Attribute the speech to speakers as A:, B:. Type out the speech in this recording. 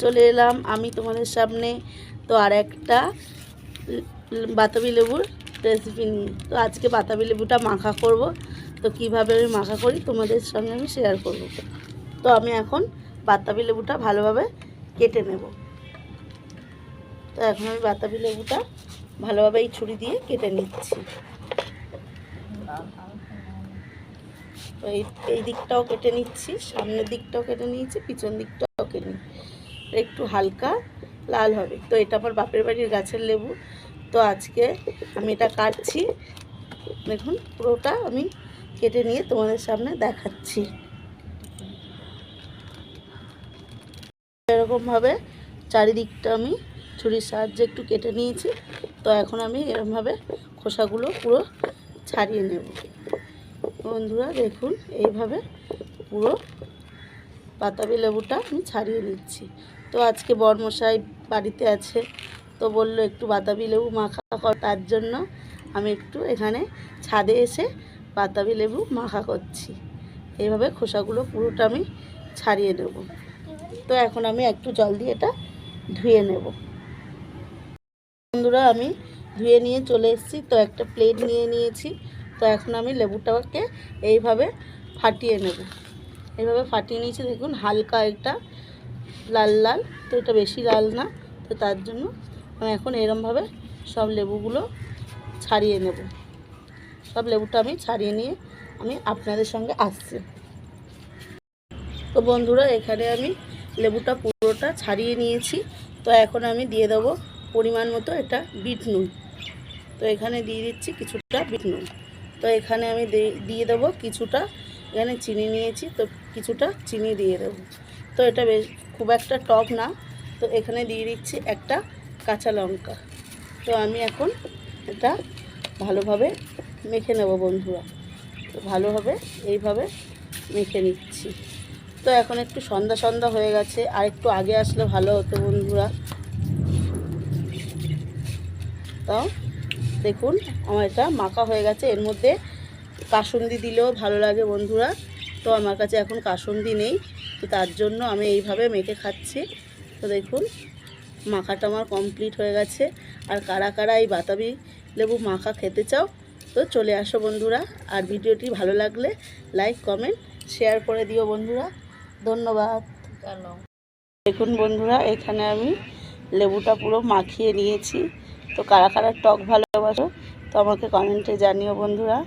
A: চলে এলাম আমি তোমাদের সামনে তো আর একটা বাতাবি লেবুর রেসিপি নিয়ে। তো আজকে বাতাবি লেবুটা মাখা করব। তো কিভাবে আমি মাখা করি তোমাদের সঙ্গে আমি শেয়ার করব। তো আমি এখন বাতাবি লেবুটা ভালোভাবে কেটে নেব। তো এখন আমি বাতাবি লেবুটা ভালোভাবে এই ছুরি দিয়ে কেটে নিচ্ছি। তো এই দিকটাও কেটে নিচ্ছি, সামনের দিকটাও কেটে নিয়েছি, পিছন দিকটাও কেটে নিচ্ছি। একটু হালকা লাল হবে। তো এটা আমার বাপের বাড়ির গাছের লেবু। তো আজকে আমি এটা কাটছি, দেখুন পুরোটা আমি কেটে নিয়ে তোমাদের সামনে দেখাচ্ছি। এরকমভাবে চারিদিকটা আমি ছুরির সাহায্যে একটু কেটে নিয়েছি। তো এখন আমি এরকমভাবে খোসাগুলো পুরো ছাড়িয়ে নেব। বন্ধুরা দেখুন, এইভাবে পুরো বাতাবি লেবুটা আমি ছাড়িয়ে নিচ্ছি। তো আজকে বরমশাই বাড়িতে আছে, তো বললো একটু বাতাবি লেবু মাখা কর, তার জন্য আমি একটু এখানে ছাদে এসে বাতাবি লেবু মাখা করছি। এইভাবে খোসাগুলো পুরোটা আমি ছাড়িয়ে নেব। তো এখন আমি একটু জল দিয়ে এটা ধুয়ে নেব। বন্ধুরা আমি ধুয়ে নিয়ে চলে এসেছি। তো একটা প্লেট নিয়ে নিয়েছি। তো এখন আমি লেবুটাকে এইভাবে ফাটিয়ে নেব। এইভাবে ফাটিয়ে নিয়েছি, দেখুন হালকা একটা লাল লাল, তো এটা বেশি লাল না। তো তার জন্য আমি এখন এরমভাবে সব লেবুগুলো ছাড়িয়ে নেব। সব লেবুটা আমি ছাড়িয়ে নিয়ে আমি আপনাদের সঙ্গে আসছি। তো বন্ধুরা এখানে আমি লেবুটা পুরোটা ছাড়িয়ে নিয়েছি। তো এখন আমি দিয়ে দেবো পরিমাণ মতো এটা বিট নুন। তো এখানে দিয়ে দিচ্ছি কিছুটা বিট নুন। তো এখানে আমি দিয়ে দেবো কিছুটা, এখানে চিনি নিয়েছি, তো কিছুটা চিনি দিয়ে দেবো। তো এটা বেশ খুব একটা টক না। তো এখানে দিয়ে দিচ্ছি একটা কাঁচা লঙ্কা। তো আমি এখন এটা ভালোভাবে মেখে নেব বন্ধুরা। তো ভালোভাবে এইভাবে মেখে নিচ্ছি। তো এখন একটু সন্ধ্যা সন্ধ্যা হয়ে গেছে, আর একটু আগে আসলে ভালো হতো বন্ধুরা। তো দেখুন আমার এটা মাখা হয়ে গেছে। এর মধ্যে কাসুন্দি দিলেও ভালো লাগে বন্ধুরা। তো আমার কাছে এখন কাসুন্দি নেই, তো তার জন্য আমি এইভাবে মেখে খাচ্ছি। তো দেখুন মাখাটা আমার কমপ্লিট হয়ে গেছে। আর কারা কারা এই বাতাবি লেবু মাখা খেতে চাও তো চলে আসো বন্ধুরা। আর ভিডিওটি ভালো লাগলে লাইক কমেন্ট শেয়ার করে দিও বন্ধুরা। ধন্যবাদ। দেখুন বন্ধুরা এখানে আমি লেবুটা পুরো মাখিয়ে নিয়েছি। তো কারা কারা টক ভালোবাসো তো আমাকে কমেন্টে জানিও বন্ধুরা।